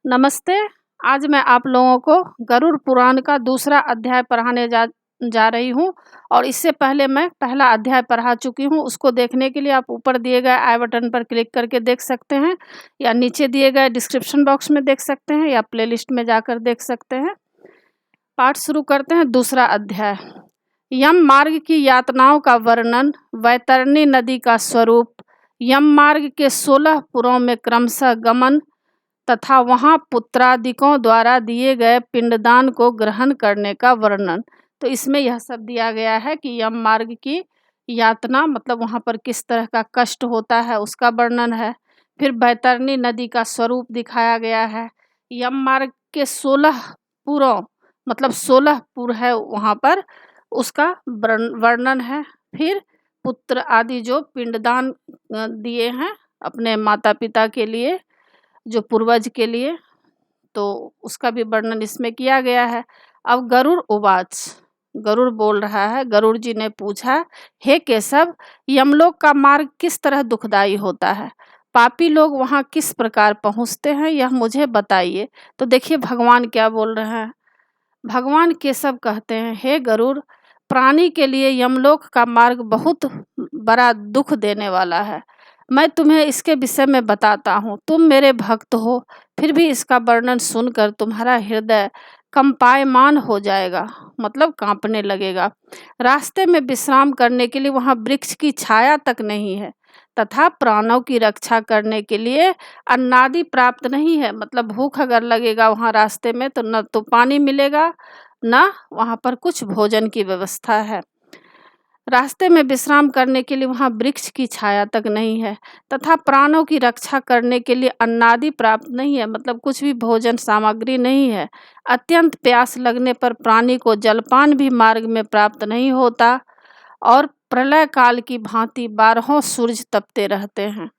नमस्ते। आज मैं आप लोगों को गरुड़ पुराण का दूसरा अध्याय पढ़ाने जा जा रही हूँ और इससे पहले मैं पहला अध्याय पढ़ा चुकी हूँ। उसको देखने के लिए आप ऊपर दिए गए आई बटन पर क्लिक करके देख सकते हैं या नीचे दिए गए डिस्क्रिप्शन बॉक्स में देख सकते हैं या प्लेलिस्ट में जाकर देख सकते हैं। पाठ शुरू करते हैं। दूसरा अध्याय। यम मार्ग की यातनाओं का वर्णन, वैतरणी नदी का स्वरूप, यम मार्ग के 16 पुरों में क्रमशः गमन तथा वहाँ पुत्रादिकों द्वारा दिए गए पिंडदान को ग्रहण करने का वर्णन। तो इसमें यह सब दिया गया है कि यम मार्ग की यातना मतलब वहाँ पर किस तरह का कष्ट होता है उसका वर्णन है। फिर बैतरणी नदी का स्वरूप दिखाया गया है। यम मार्ग के 16 पुरों मतलब 16 पुर है वहाँ पर, उसका वर्णन है। फिर पुत्र आदि जो पिंडदान दिए हैं अपने माता पिता के लिए, जो पूर्वज के लिए, तो उसका भी वर्णन इसमें किया गया है। अब गरुड़ उवाच, गरुड़ बोल रहा है। गरुड़ जी ने पूछा, हे केशव, यमलोक का मार्ग किस तरह दुखदाई होता है? पापी लोग वहाँ किस प्रकार पहुँचते हैं, यह मुझे बताइए। तो देखिए भगवान क्या बोल रहे हैं। भगवान केशव कहते हैं, हे गरुड़, प्राणी के लिए यमलोक का मार्ग बहुत बड़ा दुख देने वाला है। मैं तुम्हें इसके विषय में बताता हूँ। तुम मेरे भक्त हो, फिर भी इसका वर्णन सुनकर तुम्हारा हृदय कंपायमान हो जाएगा, मतलब कांपने लगेगा। रास्ते में विश्राम करने के लिए वहाँ वृक्ष की छाया तक नहीं है तथा प्राणों की रक्षा करने के लिए अन्नादि प्राप्त नहीं है। मतलब भूख अगर लगेगा वहाँ रास्ते में तो न तो पानी मिलेगा, न वहाँ पर कुछ भोजन की व्यवस्था है। रास्ते में विश्राम करने के लिए वहाँ वृक्ष की छाया तक नहीं है तथा प्राणों की रक्षा करने के लिए अन्नादि प्राप्त नहीं है, मतलब कुछ भी भोजन सामग्री नहीं है। अत्यंत प्यास लगने पर प्राणी को जलपान भी मार्ग में प्राप्त नहीं होता और प्रलय काल की भांति 12 सूरज तपते रहते हैं।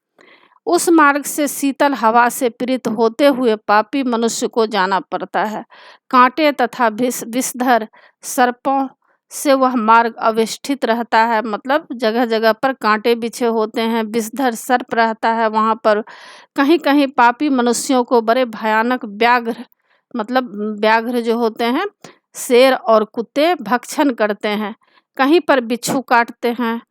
उस मार्ग से शीतल हवा से पीड़ित होते हुए पापी मनुष्य को जाना पड़ता है। कांटे तथा विषधर सर्पों से वह मार्ग अवेष्टित रहता है, मतलब जगह जगह पर कांटे बिछे होते हैं, विषधर सर्प रहता है वहाँ पर। कहीं कहीं पापी मनुष्यों को बड़े भयानक व्याघ्र, मतलब व्याघ्र जो होते हैं शेर और कुत्ते भक्षण करते हैं। कहीं पर बिच्छू काटते हैं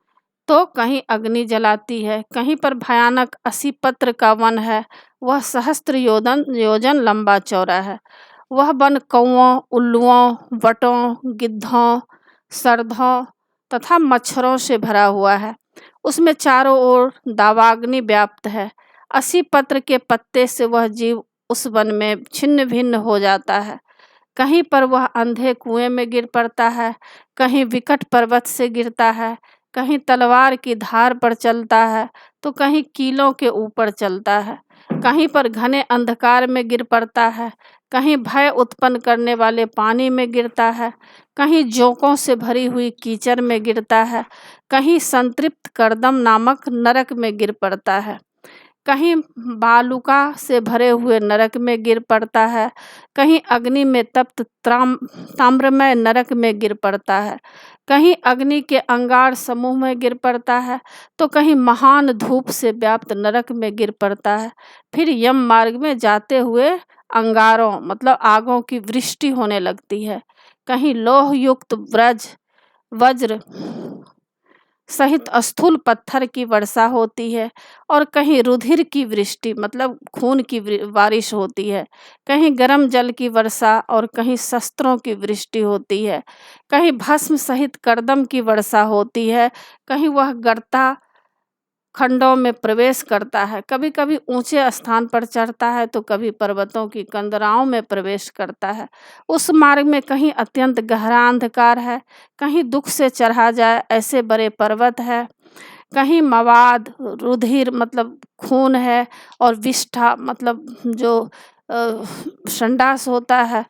तो कहीं अग्नि जलाती है। कहीं पर भयानक 80 पत्र का वन है, वह सहस्त्र योजन लंबा चौड़ा है। वह वन कौओं, उल्लुओं, वटों, गिद्धों, सरधों तथा मच्छरों से भरा हुआ है। उसमें चारों ओर दावाग्नि व्याप्त है। 80 पत्र के पत्ते से वह जीव उस वन में छिन्न भिन्न हो जाता है। कहीं पर वह अंधे कुएं में गिर पड़ता है, कहीं विकट पर्वत से गिरता है, कहीं तलवार की धार पर चलता है तो कहीं कीलों के ऊपर चलता है। कहीं पर घने अंधकार में गिर पड़ता है, कहीं भय उत्पन्न करने वाले पानी में गिरता है, कहीं जोंकों से भरी हुई कीचड़ में गिरता है, कहीं संतृप्त कर्दम नामक नरक में गिर पड़ता है, कहीं बालुका से भरे हुए नरक में गिर पड़ता है, कहीं अग्नि में तप्त ताम्रमय नरक में गिर पड़ता है, कहीं अग्नि के अंगार समूह में गिर पड़ता है तो कहीं महान धूप से व्याप्त नरक में गिर पड़ता है। फिर यम मार्ग में जाते हुए अंगारों मतलब आगों की वृष्टि होने लगती है। कहीं लोह युक्त वज्र सहित स्थूल पत्थर की वर्षा होती है और कहीं रुधिर की वृष्टि मतलब खून की बारिश होती है। कहीं गर्म जल की वर्षा और कहीं शस्त्रों की वृष्टि होती है। कहीं भस्म सहित कर्दम की वर्षा होती है। कहीं वह गर्ता खंडों में प्रवेश करता है, कभी कभी ऊंचे स्थान पर चढ़ता है तो कभी पर्वतों की कंदराओं में प्रवेश करता है। उस मार्ग में कहीं अत्यंत गहरा अंधकार है, कहीं दुख से चढ़ा जाए ऐसे बड़े पर्वत है, कहीं मवाद रुधिर मतलब खून है और विष्ठा मतलब जो संडास होता है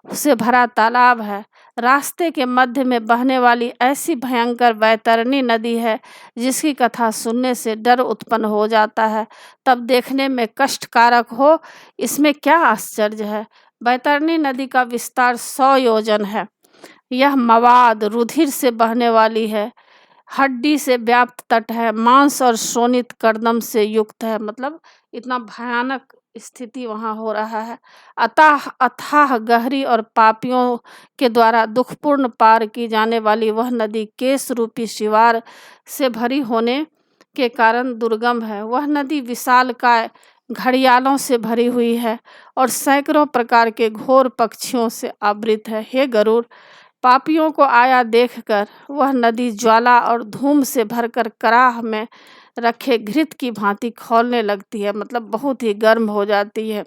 उसे भरा तालाब है। रास्ते के मध्य में बहने वाली ऐसी भयंकर वैतरणी नदी है जिसकी कथा सुनने से डर उत्पन्न हो जाता है, तब देखने में कष्टकारक हो, इसमें क्या आश्चर्य है। वैतरणी नदी का विस्तार 100 योजन है। यह मवाद रुधिर से बहने वाली है, हड्डी से व्याप्त तट है, मांस और शोणित कर्दम से युक्त है, मतलब इतना भयानक स्थिति वहाँ हो रहा है। अतः अथाह गहरी और पापियों के द्वारा दुखपूर्ण पार की जाने वाली वह नदी केश रूपी शिवार से भरी होने के कारण दुर्गम है। वह नदी विशालकाय घड़ियालों से भरी हुई है और सैकड़ों प्रकार के घोर पक्षियों से आवृत है। हे गरुड़, पापियों को आया देखकर वह नदी ज्वाला और धूम से भरकर कराह में रखे घृत की भांति खौलने लगती है, मतलब बहुत ही गर्म हो जाती है।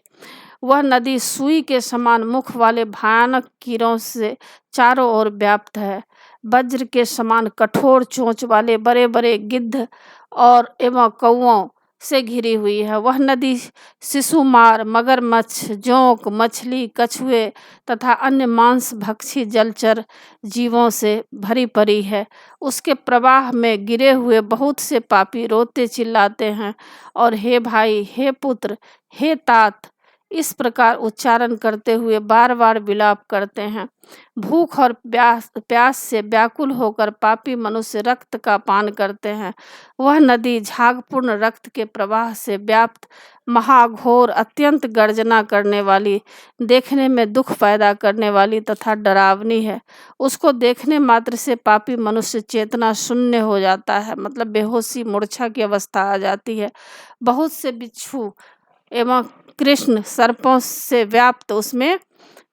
वह नदी सुई के समान मुख वाले भयानक कीड़ों से चारों ओर व्याप्त है। वज्र के समान कठोर चोंच वाले बड़े बड़े गिद्ध और एवं कौओं से घिरी हुई है। वह नदी शिशुमार, मगरमच्छ, जोंक, मछली, कछुए तथा अन्य मांस भक्षी जलचर जीवों से भरी पड़ी है। उसके प्रवाह में गिरे हुए बहुत से पापी रोते चिल्लाते हैं और हे भाई, हे पुत्र, हे तात, इस प्रकार उच्चारण करते हुए बार बार विलाप करते हैं। भूख और प्यास से व्याकुल होकर पापी मनुष्य रक्त का पान करते हैं। वह नदी झागपूर्ण रक्त के प्रवाह से व्याप्त महाघोर, अत्यंत गर्जना करने वाली, देखने में दुख पैदा करने वाली तथा डरावनी है। उसको देखने मात्र से पापी मनुष्य चेतना शून्य हो जाता है, मतलब बेहोशी, मूर्छा की अवस्था आ जाती है। बहुत से बिच्छू एवं कृष्ण सर्पों से व्याप्त उसमें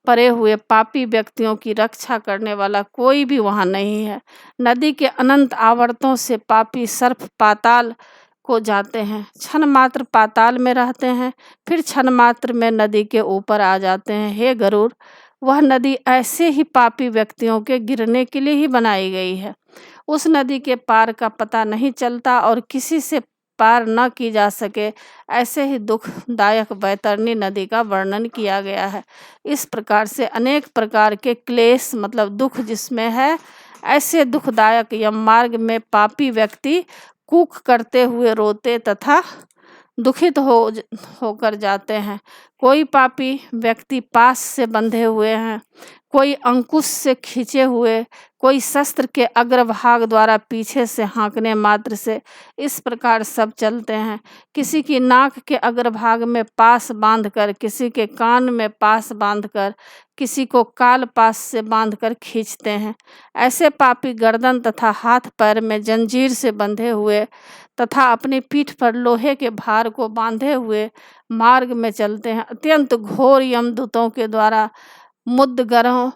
पड़े हुए पापी व्यक्तियों की रक्षा करने वाला कोई भी वहाँ नहीं है। नदी के अनंत आवर्तों से पापी सर्प पाताल को जाते हैं, क्षण मात्र पाताल में रहते हैं, फिर क्षण मात्र में नदी के ऊपर आ जाते हैं। हे गरुड़, वह नदी ऐसे ही पापी व्यक्तियों के गिरने के लिए ही बनाई गई है। उस नदी के पार का पता नहीं चलता और किसी से पार न की जा सके, ऐसे ही दुखदायक बैतरणी नदी का वर्णन किया गया है। इस प्रकार से अनेक प्रकार के क्लेश, मतलब दुख जिसमें है, ऐसे दुखदायक यम मार्ग में पापी व्यक्ति कूक करते हुए रोते तथा दुखित होकर जाते हैं। कोई पापी व्यक्ति पास से बंधे हुए हैं, कोई अंकुश से खींचे हुए, कोई शस्त्र के अग्रभाग द्वारा पीछे से हाँकने मात्र से, इस प्रकार सब चलते हैं। किसी की नाक के अग्रभाग में पास बांधकर, किसी के कान में पास बांधकर, किसी को काल पास से बांधकर खींचते हैं। ऐसे पापी गर्दन तथा हाथ पैर में जंजीर से बंधे हुए तथा अपनी पीठ पर लोहे के भार को बांधे हुए मार्ग में चलते हैं। अत्यंत घोर यमदूतों के द्वारा मुद्गरों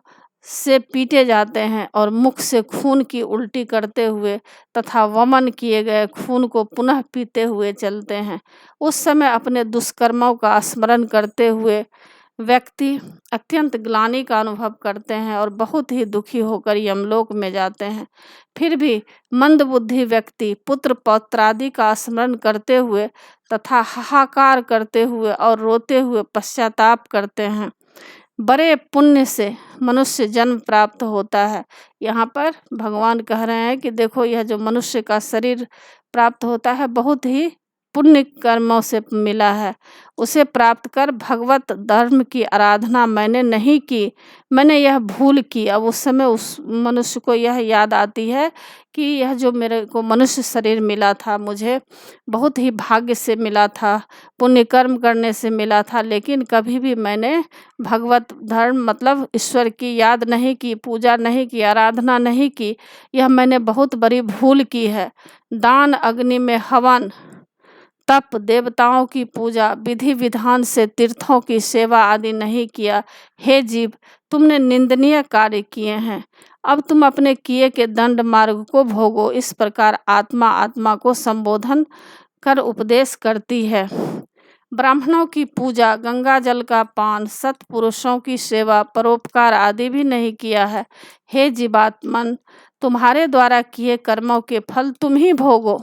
से पीटे जाते हैं और मुख से खून की उल्टी करते हुए तथा वमन किए गए खून को पुनः पीते हुए चलते हैं। उस समय अपने दुष्कर्मों का स्मरण करते हुए व्यक्ति अत्यंत ग्लानि का अनुभव करते हैं और बहुत ही दुखी होकर यमलोक में जाते हैं। फिर भी मंदबुद्धि व्यक्ति पुत्र पौत्रादि का स्मरण करते हुए तथा हाहाकार करते हुए और रोते हुए पश्चाताप करते हैं। बड़े पुण्य से मनुष्य जन्म प्राप्त होता है। यहाँ पर भगवान कह रहे हैं कि देखो, यह जो मनुष्य का शरीर प्राप्त होता है बहुत ही पुण्य कर्मों से मिला है। उसे प्राप्त कर भगवत धर्म की आराधना मैंने नहीं की, मैंने यह भूल की। अब उस समय उस मनुष्य को यह याद आती है कि यह जो मेरे को मनुष्य शरीर मिला था, मुझे बहुत ही भाग्य से मिला था, पुण्य कर्म करने से मिला था, लेकिन कभी भी मैंने भगवत धर्म, मतलब ईश्वर की याद नहीं की, पूजा नहीं की, आराधना नहीं की। यह मैंने बहुत बड़ी भूल की है। दान, अग्नि में हवन, तप, देवताओं की पूजा, विधि विधान से तीर्थों की सेवा आदि नहीं किया। हे जीव, तुमने निंदनीय कार्य किए हैं, अब तुम अपने किए के दंड मार्ग को भोगो। इस प्रकार आत्मा आत्मा को संबोधन कर उपदेश करती है। ब्राह्मणों की पूजा, गंगा जल का पान, सत्पुरुषों की सेवा, परोपकार आदि भी नहीं किया है। हे जीवात्मन, तुम्हारे द्वारा किए कर्मों के फल तुम ही भोगो।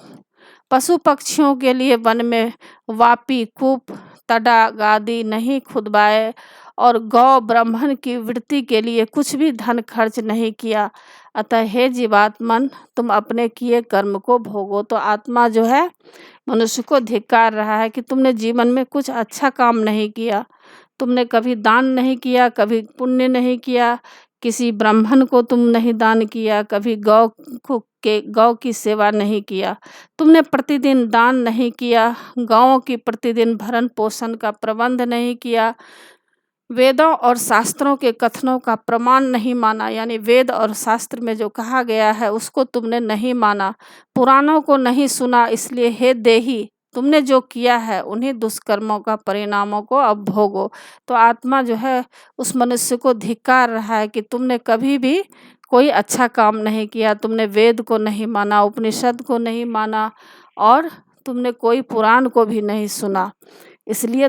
पशु पक्षियों के लिए वन में वापी, कूप, तड़ाग आदि नहीं खुदवाए और गौ ब्राह्मण की वृत्ति के लिए कुछ भी धन खर्च नहीं किया। अतः हे जीवात्मन, तुम अपने किए कर्म को भोगो। तो आत्मा जो है मनुष्य को धिक्कार रहा है कि तुमने जीवन में कुछ अच्छा काम नहीं किया, तुमने कभी दान नहीं किया, कभी पुण्य नहीं किया, किसी ब्राह्मण को तुम नहीं दान किया, कभी गौ की सेवा नहीं किया, तुमने प्रतिदिन दान नहीं किया, गौओं की प्रतिदिन भरण पोषण का प्रबंध नहीं किया, वेदों और शास्त्रों के कथनों का प्रमाण नहीं माना, यानी वेद और शास्त्र में जो कहा गया है उसको तुमने नहीं माना, पुराणों को नहीं सुना, इसलिए हे देही तुमने जो किया है उन्हीं दुष्कर्मों का परिणामों को अब भोगो। तो आत्मा जो है उस मनुष्य को धिक्कार रहा है कि तुमने कभी भी कोई अच्छा काम नहीं किया, तुमने वेद को नहीं माना, उपनिषद को नहीं माना और तुमने कोई पुराण को भी नहीं सुना, इसलिए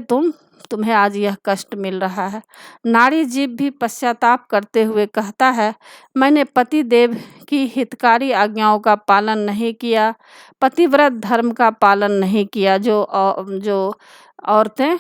तुम्हें आज यह कष्ट मिल रहा है। नारी जीव भी पश्चाताप करते हुए कहता है, मैंने पति देव की हितकारी आज्ञाओं का पालन नहीं किया, पतिव्रत धर्म का पालन नहीं किया। जो औरतें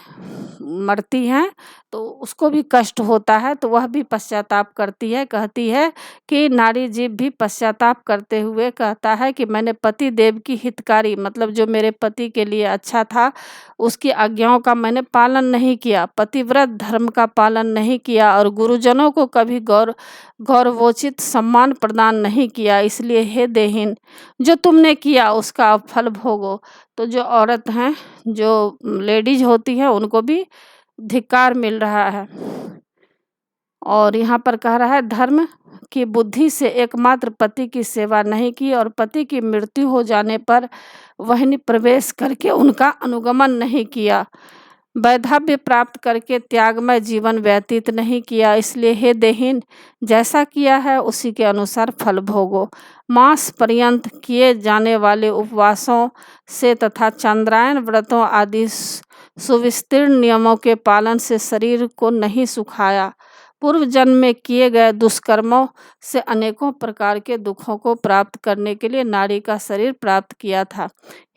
मरती हैं तो उसको भी कष्ट होता है, तो वह भी पश्चाताप करती है, कहती है कि नारी जीव भी पश्चाताप करते हुए कहता है कि मैंने पति देव की हितकारी, मतलब जो मेरे पति के लिए अच्छा था उसकी आज्ञाओं का मैंने पालन नहीं किया, पतिव्रत धर्म का पालन नहीं किया और गुरुजनों को कभी गौरवोचित सम्मान प्रदान नहीं किया, इसलिए हे देहीन जो तुमने किया उसका अब फल भोगो। तो जो औरत हैं, जो लेडीज होती है, उनको भी धिक्कार मिल रहा है। और यहाँ पर कह रहा है, धर्म की बुद्धि से एकमात्र पति की सेवा नहीं की और पति की मृत्यु हो जाने पर वहनी प्रवेश करके उनका अनुगमन नहीं किया, वैधव्य प्राप्त करके त्यागमय जीवन व्यतीत नहीं किया, इसलिए हे देहीन जैसा किया है उसी के अनुसार फल भोगो। मास पर्यंत किए जाने वाले उपवासों से तथा चंद्रायन व्रतों आदि सुविस्तीर्ण नियमों के पालन से शरीर को नहीं सुखाया, पूर्व जन्म में किए गए दुष्कर्मों से अनेकों प्रकार के दुखों को प्राप्त करने के लिए नारी का शरीर प्राप्त किया था।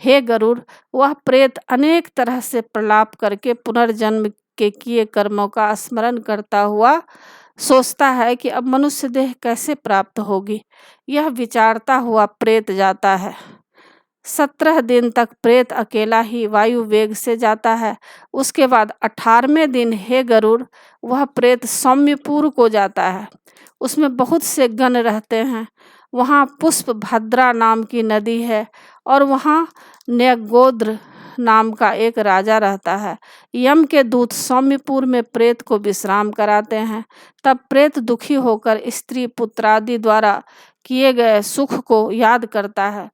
हे गरुड़, वह प्रेत अनेक तरह से प्रलाप करके पुनर्जन्म के किए कर्मों का स्मरण करता हुआ सोचता है कि अब मनुष्य देह कैसे प्राप्त होगी। यह विचारता हुआ प्रेत जाता है। 17 दिन तक प्रेत अकेला ही वायु वेग से जाता है। उसके बाद 18वें दिन हे गरुड़, वह प्रेत सौम्यपुर को जाता है। उसमें बहुत से गण रहते हैं। वहाँ पुष्प भद्रा नाम की नदी है और वहाँ न्यगोद्र नाम का एक राजा रहता है। यम के दूत सौम्यपुर में प्रेत को विश्राम कराते हैं। तब प्रेत दुखी होकर स्त्री पुत्रादि द्वारा किए गए सुख को याद करता है।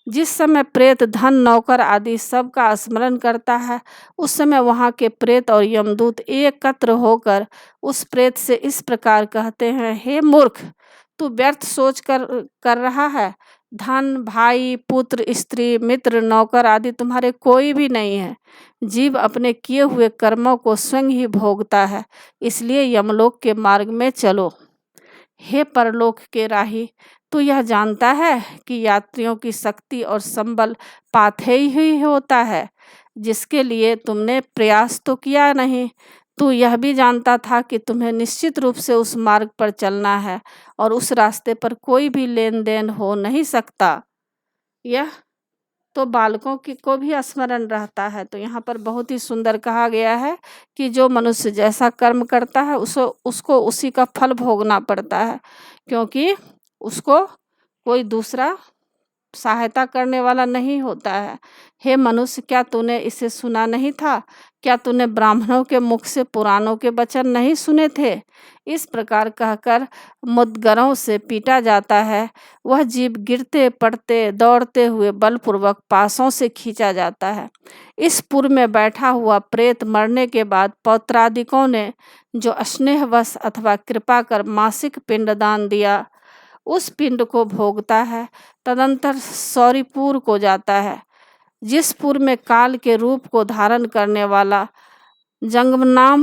जिस समय प्रेत धन नौकर आदि सब का स्मरण करता है, उस समय वहाँ के प्रेत और यमदूत एकत्र होकर उस प्रेत से इस प्रकार कहते हैं, हे मूर्ख, तू व्यर्थ सोच कर रहा है। धन, भाई, पुत्र, स्त्री, मित्र, नौकर आदि तुम्हारे कोई भी नहीं है। जीव अपने किए हुए कर्मों को स्वयं ही भोगता है, इसलिए यमलोक के मार्ग में चलो। हे परलोक के राही, तू यह जानता है कि यात्रियों की शक्ति और संबल पाथेय ही होता है, जिसके लिए तुमने प्रयास तो किया नहीं। तू यह भी जानता था कि तुम्हें निश्चित रूप से उस मार्ग पर चलना है और उस रास्ते पर कोई भी लेन देन हो नहीं सकता। यह तो बालकों को भी स्मरण रहता है। तो यहाँ पर बहुत ही सुंदर कहा गया है कि जो मनुष्य जैसा कर्म करता है उसको उसी का फल भोगना पड़ता है, क्योंकि उसको कोई दूसरा सहायता करने वाला नहीं होता है। हे मनुष्य, क्या तूने इसे सुना नहीं था? क्या तूने ब्राह्मणों के मुख से पुराणों के वचन नहीं सुने थे? इस प्रकार कहकर मुद्गरों से पीटा जाता है। वह जीव गिरते पड़ते दौड़ते हुए बलपूर्वक पासों से खींचा जाता है। इस पुर में बैठा हुआ प्रेत मरने के बाद पौत्रादिकों ने जो स्नेहवश अथवा कृपा कर मासिक पिंडदान दिया, उस पिंड को भोगता है। तदंतर सौरीपुर को जाता है, जिस पुर में काल के रूप को धारण करने वाला जगम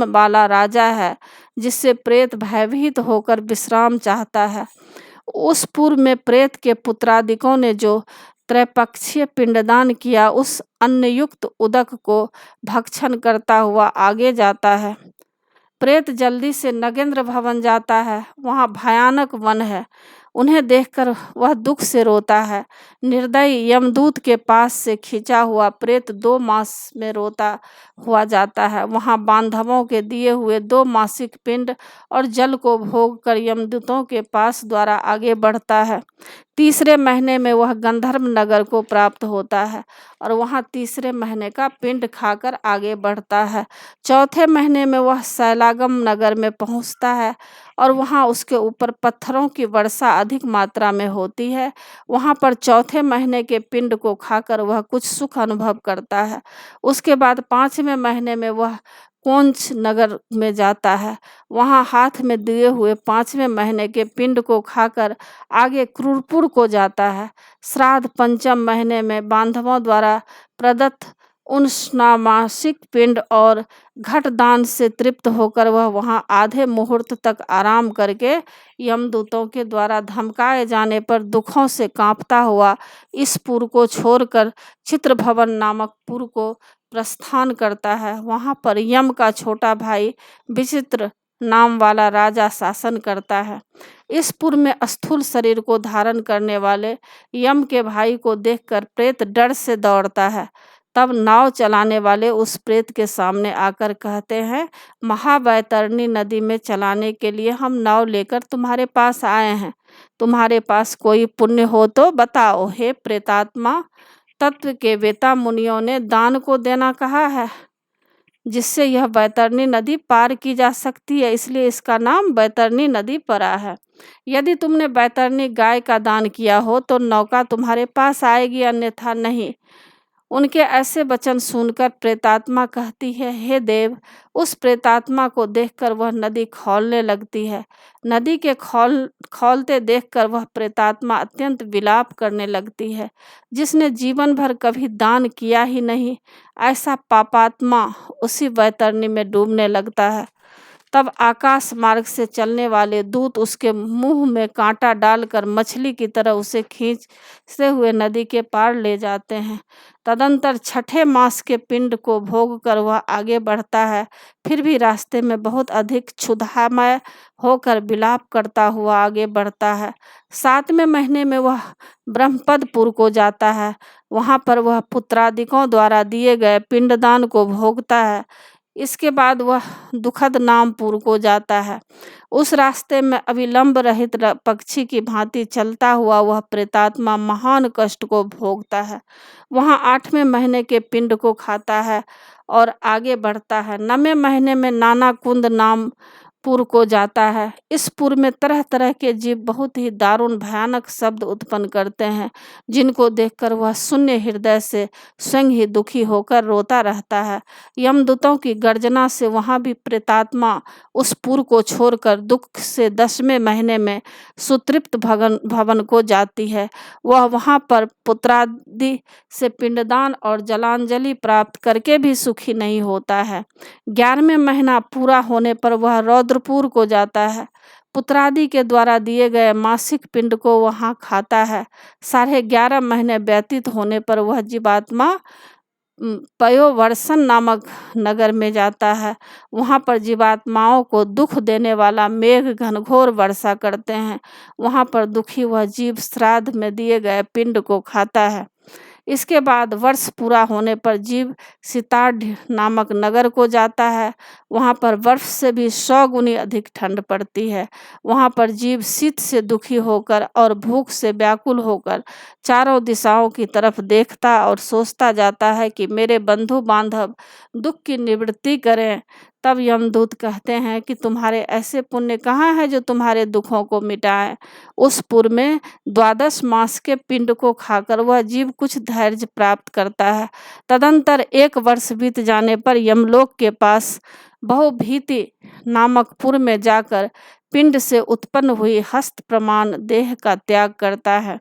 वाला राजा है, जिससे प्रेत भयभीत होकर विश्राम चाहता है। उस पुर में प्रेत के पुत्रादिकों ने जो त्रैपक्षीय पिंडदान किया, उस अन्नयुक्त उदक को भक्षण करता हुआ आगे जाता है। प्रेत जल्दी से नगेंद्र भवन जाता है। वहाँ भयानक वन है। उन्हें देखकर वह दुख से रोता है। निर्दयी यमदूत के पास से खींचा हुआ प्रेत 2 मास में रोता हुआ जाता है। वहाँ बांधवों के दिए हुए 2 मासिक पिंड और जल को भोग कर यमदूतों के पास द्वारा आगे बढ़ता है। तीसरे महीने में वह गंधर्व नगर को प्राप्त होता है और वहाँ तीसरे महीने का पिंड खाकर आगे बढ़ता है। चौथे महीने में वह शैलागम नगर में पहुँचता है और वहाँ उसके ऊपर पत्थरों की वर्षा अधिक मात्रा में होती है। वहाँ पर चौथे महीने के पिंड को खाकर वह कुछ सुख अनुभव करता है। उसके बाद 5वें महीने में वह कोंच नगर में जाता है। वहाँ हाथ में दिए हुए 5वें महीने के पिंड को खाकर आगे क्रूरपुर को जाता है। श्राद्ध 5म महीने में बांधवों द्वारा प्रदत्त उन स्नामासिक पिंड और घटदान से तृप्त होकर वह वहाँ आधे मुहूर्त तक आराम करके यमदूतों के द्वारा धमकाए जाने पर दुखों से कांपता हुआ इस पुर को छोड़कर चित्रभवन नामक पुर को प्रस्थान करता है। वहाँ पर यम का छोटा भाई विचित्र नाम वाला राजा शासन करता है। इस पुर में स्थूल शरीर को धारण करने वाले यम के भाई को देखकर प्रेत डर से दौड़ता है। तब नाव चलाने वाले उस प्रेत के सामने आकर कहते हैं, महावैतरणी नदी में चलाने के लिए हम नाव लेकर तुम्हारे पास आए हैं। तुम्हारे पास कोई पुण्य हो तो बताओ। हे प्रेतात्मा, तत्व के वेता मुनियों ने दान को देना कहा है, जिससे यह बैतरणी नदी पार की जा सकती है, इसलिए इसका नाम बैतरणी नदी पड़ा है। यदि तुमने बैतरणी गाय का दान किया हो तो नौका तुम्हारे पास आएगी, अन्यथा नहीं। उनके ऐसे वचन सुनकर प्रेतात्मा कहती है, हे देव। उस प्रेतात्मा को देखकर वह नदी खौलने लगती है। नदी के खौलते देखकर वह प्रेतात्मा अत्यंत विलाप करने लगती है। जिसने जीवन भर कभी दान किया ही नहीं, ऐसा पापात्मा उसी बैतरणी में डूबने लगता है। तब आकाश मार्ग से चलने वाले दूत उसके मुंह में कांटा डालकर मछली की तरह उसे खींचते हुए नदी के पार ले जाते हैं। तदंतर 6ठे मास के पिंड को भोग कर वह आगे बढ़ता है। फिर भी रास्ते में बहुत अधिक क्षुधामय होकर विलाप करता हुआ आगे बढ़ता है। 7वें महीने में वह ब्रह्मपदपुर को जाता है। वहाँ पर वह पुत्रादिकों द्वारा दिए गए पिंडदान को भोगता है। इसके बाद वह दुखद नामपुर को जाता है। उस रास्ते में अविलंब रहित पक्षी की भांति चलता हुआ वह प्रेतात्मा महान कष्ट को भोगता है। वहाँ 8वें महीने के पिंड को खाता है और आगे बढ़ता है। 9वें महीने में नाना कुंद नाम पुर को जाता है। इस पुर में तरह तरह के जीव बहुत ही दारुण भयानक शब्द उत्पन्न करते हैं, जिनको देखकर वह शून्य हृदय से स्वयं ही दुखी होकर रोता रहता है। यमदूतों की गर्जना से वहाँ भी प्रेतात्मा उस पुर को छोड़कर दुख से 10वें महीने में सुतृप्त भवन को जाती है। वह वहाँ पर पुत्रादि से पिंडदान और जलांजलि प्राप्त करके भी सुखी नहीं होता है। 11वें महीना पूरा होने पर वह रौद्रपुर को जाता है। पुत्रादि के द्वारा दिए गए मासिक पिंड को वहाँ खाता है। 11.5 महीने व्यतीत होने पर वह जीवात्मा पयोवर्षण नामक नगर में जाता है। वहाँ पर जीवात्माओं को दुख देने वाला मेघ घनघोर वर्षा करते हैं। वहाँ पर दुखी वह जीव श्राद्ध में दिए गए पिंड को खाता है। इसके बाद वर्ष पूरा होने पर जीव सिताढ़ नामक नगर को जाता है। वहाँ पर बर्फ से भी 100 गुनी अधिक ठंड पड़ती है। वहाँ पर जीव शीत से दुखी होकर और भूख से व्याकुल होकर चारों दिशाओं की तरफ देखता और सोचता जाता है कि मेरे बंधु बांधव दुख की निवृत्ति करें। तब यमदूत कहते हैं कि तुम्हारे ऐसे पुण्य कहाँ है जो तुम्हारे दुखों को मिटाएं। उस पुर में 12 मास के पिंड को खाकर वह जीव कुछ धैर्य प्राप्त करता है। तदंतर 1 वर्ष बीत जाने पर यमलोक के पास बहुभीति नामक पुर में जाकर पिंड से उत्पन्न हुई हस्त प्रमाण देह का त्याग करता है।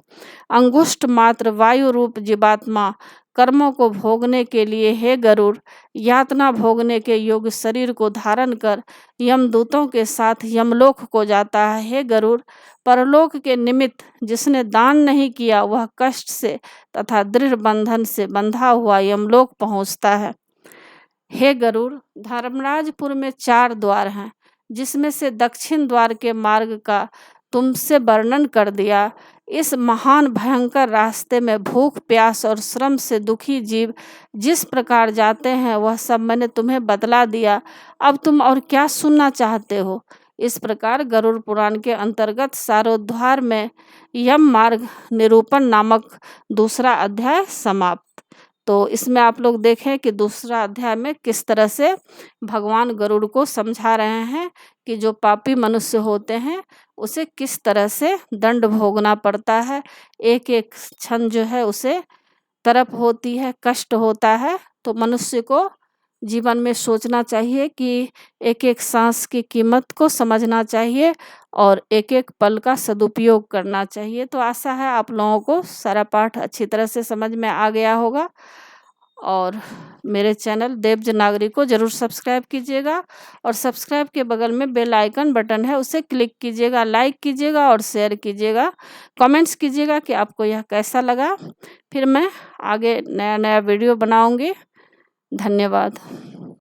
अंगुष्ठ मात्र वायु रूप जीवात्मा कर्मों को भोगने के लिए हे गरुड़ यातना भोगने के योग्य शरीर को धारण कर यमदूतों के साथ यमलोक को जाता है। हे गरुड़, परलोक के निमित्त जिसने दान नहीं किया वह कष्ट से तथा दृढ़ बंधन से बंधा हुआ यमलोक पहुँचता है। हे गरुड़, धर्मराजपुर में 4 द्वार हैं, जिसमें से दक्षिण द्वार के मार्ग का तुमसे वर्णन कर दिया। इस महान भयंकर रास्ते में भूख, प्यास और श्रम से दुखी जीव जिस प्रकार जाते हैं वह सब मैंने तुम्हें बतला दिया। अब तुम और क्या सुनना चाहते हो? इस प्रकार गरुड़ पुराण के अंतर्गत सारोद्धार में यम मार्ग निरूपण नामक दूसरा अध्याय समाप्त। तो इसमें आप लोग देखें कि दूसरा अध्याय में किस तरह से भगवान गरुड़ को समझा रहे हैं कि जो पापी मनुष्य होते हैं उसे किस तरह से दंड भोगना पड़ता है। एक एक क्षण जो है उसे तड़प होती है, कष्ट होता है। तो मनुष्य को जीवन में सोचना चाहिए कि एक एक सांस की कीमत को समझना चाहिए और एक एक पल का सदुपयोग करना चाहिए। तो आशा है आप लोगों को सारा पाठ अच्छी तरह से समझ में आ गया होगा और मेरे चैनल देवज नागरी को ज़रूर सब्सक्राइब कीजिएगा और सब्सक्राइब के बगल में बेल आइकन बटन है उसे क्लिक कीजिएगा, लाइक कीजिएगा और शेयर कीजिएगा। कमेंट्स कीजिएगा कि आपको यह कैसा लगा। फिर मैं आगे नया वीडियो बनाऊंगी। धन्यवाद।